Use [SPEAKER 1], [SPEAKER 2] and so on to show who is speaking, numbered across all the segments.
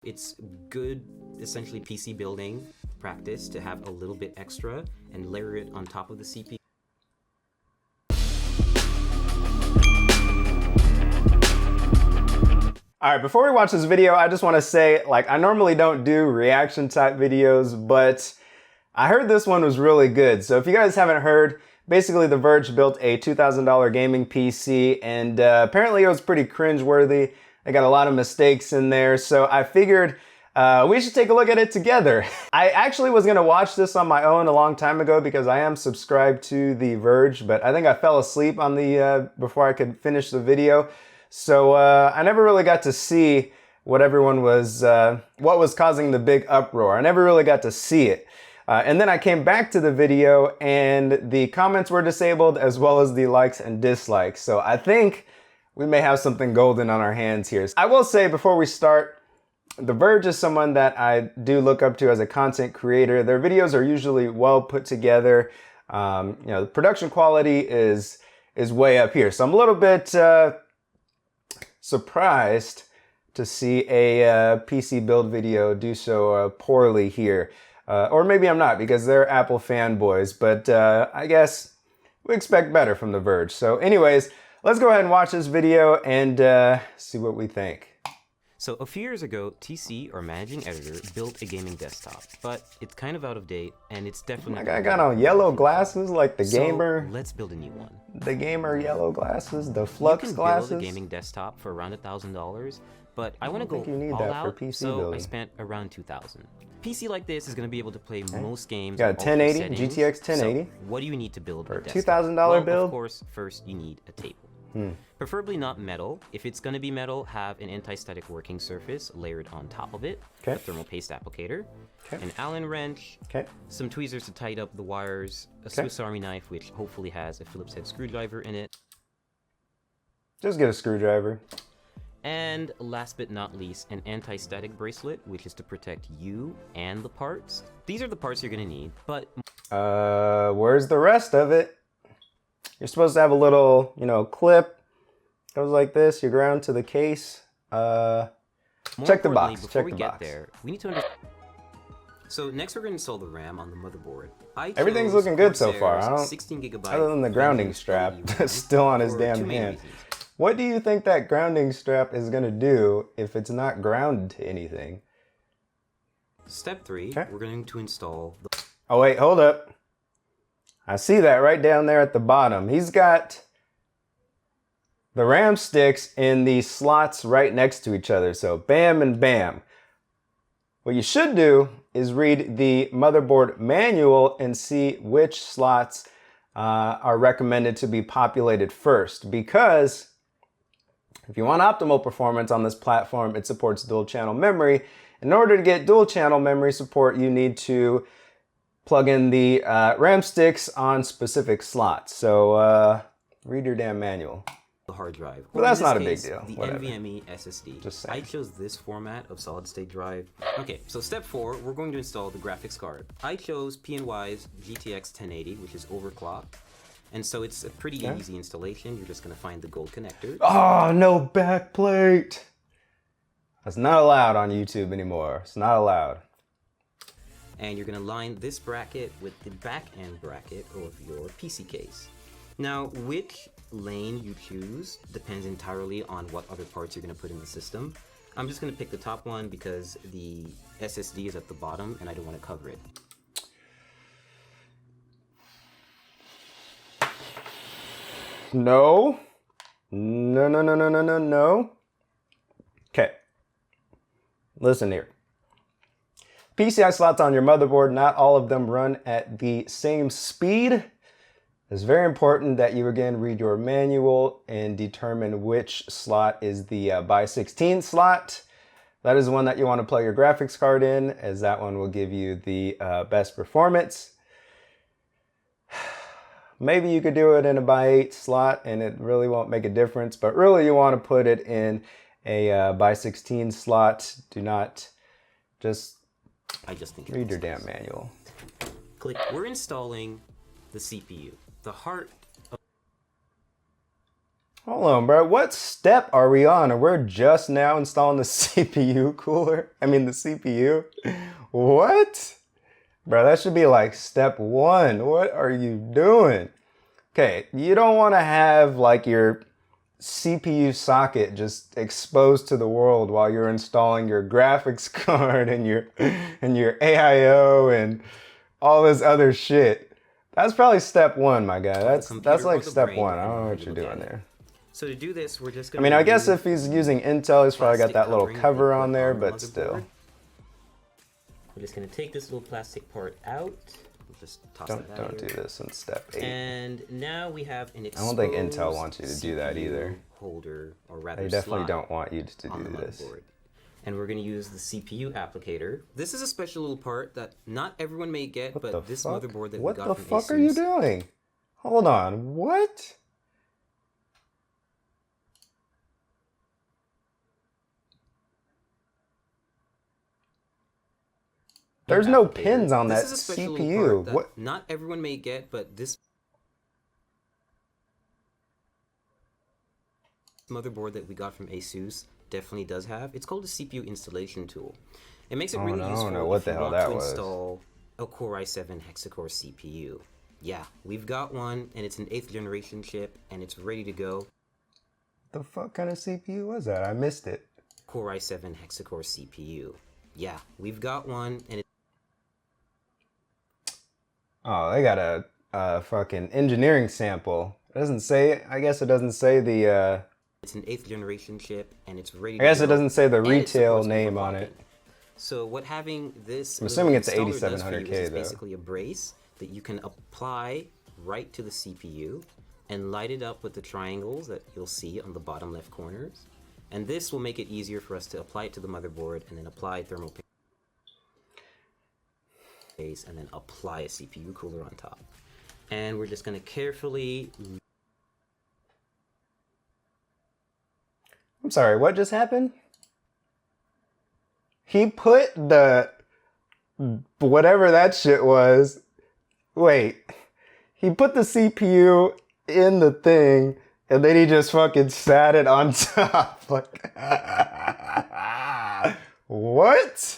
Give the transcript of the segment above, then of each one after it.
[SPEAKER 1] It's good, essentially PC building practice to have a little bit extra and layer it on top of the CPU.
[SPEAKER 2] All right, before we watch this video, I just want to say, I normally don't do reaction type videos, but I heard this one was really good. So if you guys haven't heard, basically The Verge built a $2,000 gaming PC, and apparently it was pretty cringeworthy. They got a lot of mistakes in there, so I figured we should take a look at it together. I actually was gonna watch this on my own a long time ago because I am subscribed to The Verge, but I think I fell asleep on the before I could finish the video. So I never really got to see what everyone was, what was causing the big uproar. I never really got to see it. And then I came back to the video and the comments were disabled as well as the likes and dislikes. So I think we may have something golden on our hands here. I will say before we start, The Verge is someone that I do look up to as a content creator. Their videos are usually well put together. The production quality is way up here. So I'm a little bit surprised to see a PC build video do so poorly here. Or maybe I'm not because they're Apple fanboys, but I guess we expect better from The Verge. So anyways, let's go ahead and watch this video and see what we think.
[SPEAKER 1] So a few years ago, TC, or Managing Editor, built a gaming desktop, but it's kind of out of date, and it's definitely...
[SPEAKER 2] My guy got on yellow glasses like the gamer.
[SPEAKER 1] So let's build a new one.
[SPEAKER 2] The gamer yellow glasses, the flux glasses.
[SPEAKER 1] You can build a gaming desktop for around $1,000, but I want to go
[SPEAKER 2] all
[SPEAKER 1] out,
[SPEAKER 2] for PC
[SPEAKER 1] so
[SPEAKER 2] building.
[SPEAKER 1] I spent around $2,000. PC like this is going to be able to play most games.
[SPEAKER 2] Got a 1080, GTX 1080.
[SPEAKER 1] So what do you need to build
[SPEAKER 2] for
[SPEAKER 1] a
[SPEAKER 2] a
[SPEAKER 1] desktop?
[SPEAKER 2] $2,000 build?
[SPEAKER 1] Of course, first you need a table. Preferably not metal. If it's going to be metal, have an anti-static working surface layered on top of it, a thermal paste applicator, an Allen wrench, some tweezers to tighten up the wires, a Swiss Army knife, which hopefully has a Phillips head screwdriver in it.
[SPEAKER 2] Just get a screwdriver.
[SPEAKER 1] And last but not least, an anti-static bracelet, which is to protect you and the parts. These are the parts you're going to need, but...
[SPEAKER 2] where's the rest of it? You're supposed to have a little, clip. Goes like this. You ground to the case. Check the box.
[SPEAKER 1] Before we get there, we need to understand. So next we're going to install the RAM on the motherboard.
[SPEAKER 2] Everything's looking good so far. I don't,
[SPEAKER 1] 16 gigabyte
[SPEAKER 2] other than the grounding strap still on his damn hand. What do you think that grounding strap is going to do if it's not grounded to anything?
[SPEAKER 1] Step 3, we're going to install the...
[SPEAKER 2] Oh wait, hold up. I see that right down there at the bottom. He's got the RAM sticks in the slots right next to each other. So bam and bam. What you should do is read the motherboard manual and see which slots are recommended to be populated first. Because if you want optimal performance on this platform, it supports dual channel memory. In order to get dual channel memory support, you need to plug in the RAM sticks on specific slots. So read your damn manual.
[SPEAKER 1] The hard drive.
[SPEAKER 2] But that's not a big deal.
[SPEAKER 1] The
[SPEAKER 2] Whatever.
[SPEAKER 1] NVMe SSD.
[SPEAKER 2] Just saying.
[SPEAKER 1] I chose this format of solid state drive. Okay, so step 4, we're going to install the graphics card. I chose PNY's GTX 1080, which is overclocked. And so it's a pretty easy installation. You're just going to find the gold connector.
[SPEAKER 2] Oh, no backplate. That's not allowed on YouTube anymore. It's not allowed.
[SPEAKER 1] And you're going to line this bracket with the back end bracket of your PC case. Now, which lane you choose depends entirely on what other parts you're going to put in the system. I'm just going to pick the top one because the SSD is at the bottom and I don't want to cover it.
[SPEAKER 2] No. No, no, no, no, no, no, no. Okay. Listen here. PCI slots on your motherboard, not all of them run at the same speed. It's very important that you again read your manual and determine which slot is the by 16 slot. That is the one that you want to plug your graphics card in, as that one will give you the best performance. Maybe you could do it in a by 8 slot and it really won't make a difference, but really you want to put it in a by 16 slot. Do not just read your damn manual.
[SPEAKER 1] Click. We're installing the CPU, the heart of...
[SPEAKER 2] Hold on, bro. What step are we on? And we're just now installing the CPU cooler? I mean, the CPU? What? Bro, that should be like step 1. What are you doing? Okay, you don't want to have like your CPU socket just exposed to the world while you're installing your graphics card and your AIO and all this other shit. That's probably step 1, my guy. That's like step 1. I don't know what you're doing there.
[SPEAKER 1] So to do this, we're just
[SPEAKER 2] I
[SPEAKER 1] going
[SPEAKER 2] mean, I guess if he's using Intel, he's probably got that little cover on there, but still.
[SPEAKER 1] We're just going to take this little plastic part out. Just toss it out.
[SPEAKER 2] Don't do this in step 8.
[SPEAKER 1] And now we have an exposed
[SPEAKER 2] I don't think Intel wants you to do that either.
[SPEAKER 1] Holder, or rather,
[SPEAKER 2] they definitely don't want you to do this.
[SPEAKER 1] And we're going to use the CPU applicator. This is a special little part that not everyone may get, but this motherboard that we got from ASUS.
[SPEAKER 2] What the fuck are you doing? Hold on, what? There's no pins on that CPU.
[SPEAKER 1] What? Not everyone may get, but this motherboard that we got from ASUS definitely does have. It's called a CPU installation tool. It makes it really useful if you want to install a Core i7 hexa-core CPU. Yeah, we've got one, and it's an 8th generation chip, and it's ready to go.
[SPEAKER 2] The fuck kind of CPU was that? I missed it.
[SPEAKER 1] Core i7 hexa-core CPU. Yeah, we've got one, and
[SPEAKER 2] oh, they got a fucking engineering sample. It doesn't say, I guess it doesn't say the,
[SPEAKER 1] it's an 8th generation chip, and it's ready to
[SPEAKER 2] go. I guess it doesn't say the
[SPEAKER 1] and
[SPEAKER 2] retail name on it.
[SPEAKER 1] So what having this...
[SPEAKER 2] I'm assuming it's 8700K
[SPEAKER 1] is
[SPEAKER 2] though.
[SPEAKER 1] Basically a brace that you can apply right to the CPU and light it up with the triangles that you'll see on the bottom left corners. And this will make it easier for us to apply it to the motherboard and then apply thermal paste and then apply a CPU cooler on top. And we're just going to carefully...
[SPEAKER 2] I'm sorry, what just happened? He put the... whatever that shit was... Wait. He put the CPU in the thing, and then he just fucking sat it on top. Like... What?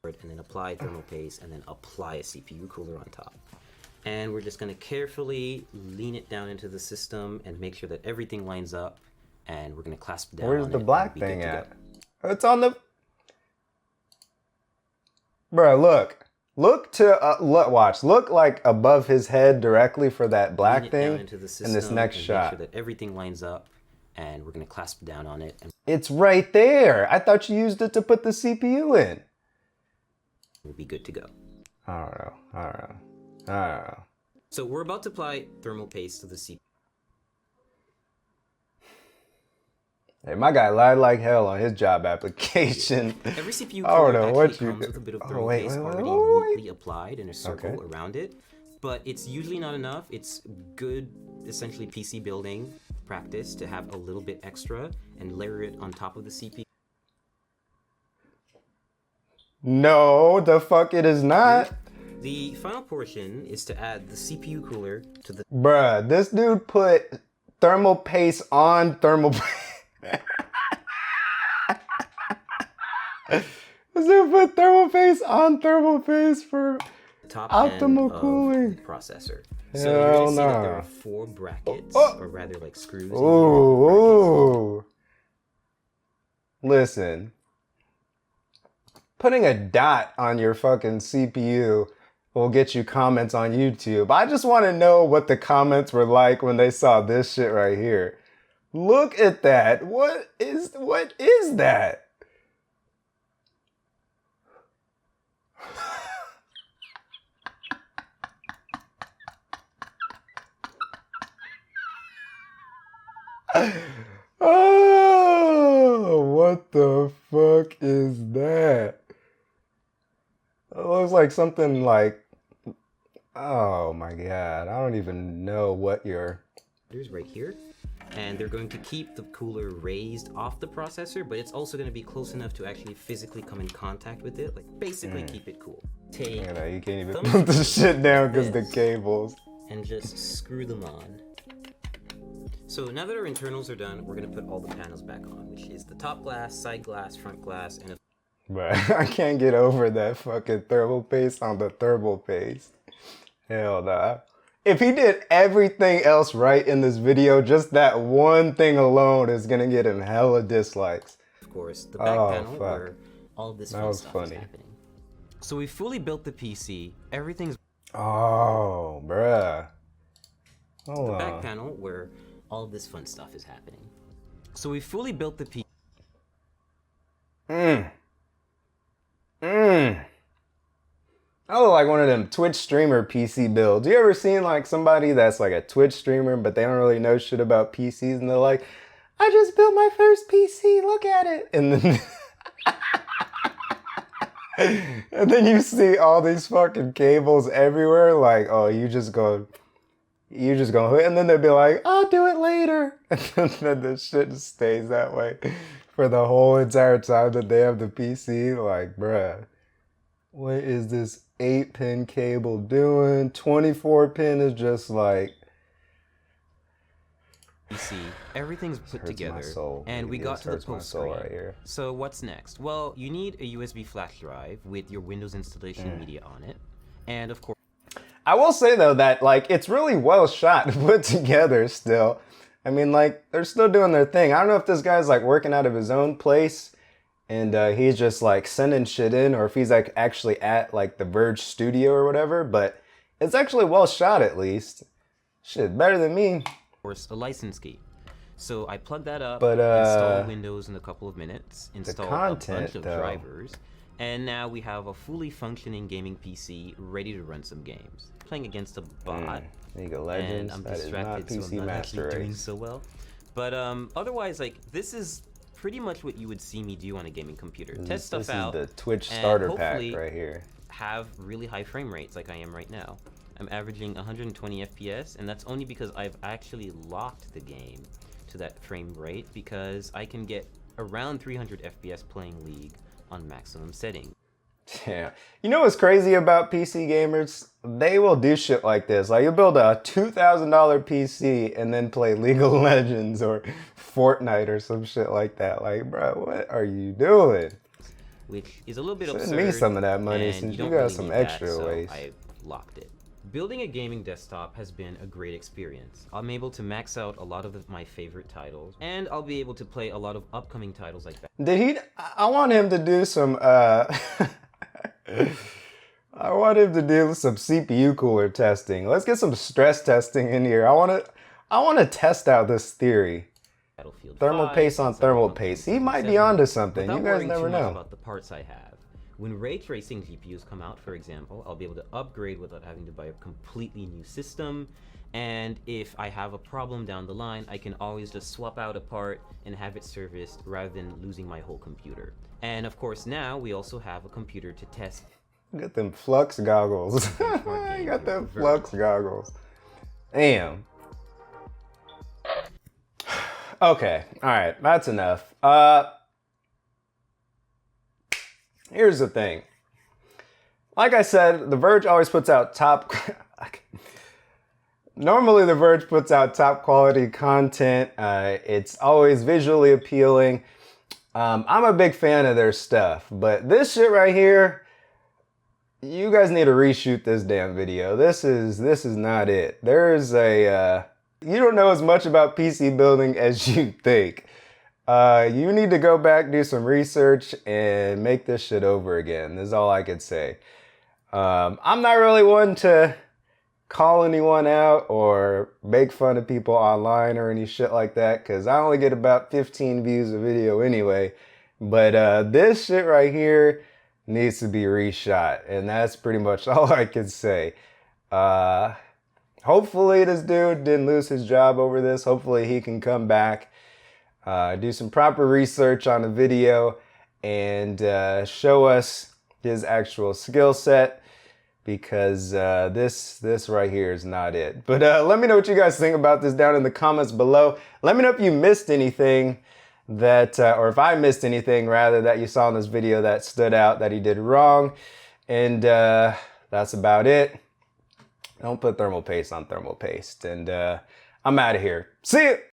[SPEAKER 1] And then apply thermal paste, and then apply a CPU cooler on top. And we're just going to carefully lean it down into the system and make sure that everything lines up. And we're going to clasp down.
[SPEAKER 2] Where's the black thing at? It's on the... Bruh, look. Look to... watch. Look like above his head directly for that black thing in this next shot.
[SPEAKER 1] Make sure that everything lines up. And we're going to clasp down on it. And
[SPEAKER 2] it's right there. I thought you used it to put the CPU in.
[SPEAKER 1] We'll be good to go.
[SPEAKER 2] I don't know.
[SPEAKER 1] So we're about to apply thermal paste to the CPU.
[SPEAKER 2] Hey, my guy lied like hell on his job application.
[SPEAKER 1] Every CPU cooler actually comes with a bit of thermal paste already neatly applied in a circle around it. But it's usually not enough. It's good, essentially, PC building practice to have a little bit extra and layer it on top of the CPU.
[SPEAKER 2] No, the fuck it is not.
[SPEAKER 1] The final portion is to add the CPU cooler to the...
[SPEAKER 2] Bruh, this dude put thermal paste on thermal paste. This dude put thermal paste on thermal paste for
[SPEAKER 1] top
[SPEAKER 2] optimal cooling.
[SPEAKER 1] Processor. So you're going to see that there are 4 brackets, or rather like screws.
[SPEAKER 2] Ooh. Listen. Putting a dot on your fucking CPU will get you comments on YouTube. I just want to know what the comments were like when they saw this shit right here. Look at that. What is that? Oh, what the fuck is that? It looks like something like, oh my god, I don't even know what you're...
[SPEAKER 1] Here's right here, and they're going to keep the cooler raised off the processor, but it's also going to be close enough to actually physically come in contact with it, like basically keep it cool. Take,
[SPEAKER 2] you know, you can't even put the shit down because the cables.
[SPEAKER 1] And just screw them on. So now that our internals are done, we're gonna put all the panels back on, which is the top glass, side glass, front glass, and
[SPEAKER 2] But I can't get over that fucking thermal paste on the thermal paste. Hell nah. If he did everything else right in this video, just that one thing alone is gonna get him hella dislikes.
[SPEAKER 1] of course, the back panel where all of this fun stuff
[SPEAKER 2] funny.
[SPEAKER 1] is happening. So we fully built the PC. Everything's
[SPEAKER 2] Oh, bruh. Hold
[SPEAKER 1] the
[SPEAKER 2] on.
[SPEAKER 1] back panel where all of this fun stuff is happening. So we fully built the PC.
[SPEAKER 2] I look like one of them Twitch streamer PC builds. You ever seen like somebody that's like a Twitch streamer, but they don't really know shit about PCs, and they're like, I just built my first PC, look at it. And then and then you see all these fucking cables everywhere, like, oh, you just go, and then they'll be like, I'll do it later. And then the shit just stays that way for the whole entire time that they have the PC. Like, bruh, what is this 8-pin cable doing? 24-pin is just like...
[SPEAKER 1] PC, everything's put together, and we got to the post screen.
[SPEAKER 2] Right here.
[SPEAKER 1] So what's next? Well, you need a USB flash drive with your Windows installation media on it, and of course...
[SPEAKER 2] I will say though that like it's really well shot, put together still. I mean, like they're still doing their thing. I don't know if this guy's like working out of his own place and he's just like sending shit in, or if he's like actually at like the Verge studio or whatever, but it's actually well shot at least. Shit, better than me.
[SPEAKER 1] Course, a license key. So I plugged that up,
[SPEAKER 2] but
[SPEAKER 1] install Windows in a couple of minutes, install a bunch of
[SPEAKER 2] though.
[SPEAKER 1] drivers, and now we have a fully functioning gaming PC ready to run some games. Playing against a bot,
[SPEAKER 2] League of Legends,
[SPEAKER 1] and I'm
[SPEAKER 2] that
[SPEAKER 1] distracted,
[SPEAKER 2] is not PC
[SPEAKER 1] so I'm not
[SPEAKER 2] Master
[SPEAKER 1] actually doing
[SPEAKER 2] Race.
[SPEAKER 1] so well. But otherwise, like this is pretty much what you would see me do on a gaming computer. Test stuff out.
[SPEAKER 2] This is the Twitch
[SPEAKER 1] and
[SPEAKER 2] starter pack
[SPEAKER 1] hopefully
[SPEAKER 2] right here.
[SPEAKER 1] have really high frame rates like I am right now. I'm averaging 120 FPS, and that's only because I've actually locked the game to that frame rate, because I can get around 300 FPS playing League on maximum settings.
[SPEAKER 2] Yeah. You know what's crazy about PC gamers? They will do shit like this. Like, you'll build a $2,000 PC and then play League of Legends or Fortnite or some shit like that. Like, bro, what are you doing?
[SPEAKER 1] Which is a little bit
[SPEAKER 2] absurd.
[SPEAKER 1] absurd.
[SPEAKER 2] Send me some of that money since you got some extra
[SPEAKER 1] so
[SPEAKER 2] waste.
[SPEAKER 1] I locked it. Building a gaming desktop has been a great experience. I'm able to max out a lot of my favorite titles, and I'll be able to play a lot of upcoming titles like that.
[SPEAKER 2] Did he? I want him to do some, I want him to do some CPU cooler testing. Let's get some stress testing in here. I want to test out this theory.
[SPEAKER 1] Battlefield
[SPEAKER 2] Thermal
[SPEAKER 1] 5,
[SPEAKER 2] paste on thermal paste. He might be onto something. You guys never know.
[SPEAKER 1] About the parts I have. When ray tracing GPUs come out, for example, I'll be able to upgrade without having to buy a completely new system. And if I have a problem down the line, I can always just swap out a part and have it serviced rather than losing my whole computer. And of course, now we also have a computer to test.
[SPEAKER 2] Got them flux goggles. You got them flux goggles. Damn. Okay, all right, that's enough. Here's the thing. Like I said, The Verge always puts out normally The Verge puts out top quality content. It's always visually appealing. I'm a big fan of their stuff, but this shit right here, you guys need to reshoot this damn video. This is not it. There's a, you don't know as much about PC building as you think. You need to go back, do some research, and make this shit over again. This is all I could say. I'm not really one to call anyone out or make fun of people online or any shit like that, because I only get about 15 views a video anyway. But this shit right here needs to be reshot, and that's pretty much all I can say. Hopefully this dude didn't lose his job over this. Hopefully he can come back, do some proper research on the video, and show us his actual skill set, because this right here is not it. But let me know what you guys think about this down in the comments below. Let me know if you missed anything that, or if I missed anything rather, that you saw in this video that stood out that he did wrong. And that's about it. Don't put thermal paste on thermal paste. And I'm out of here. See ya!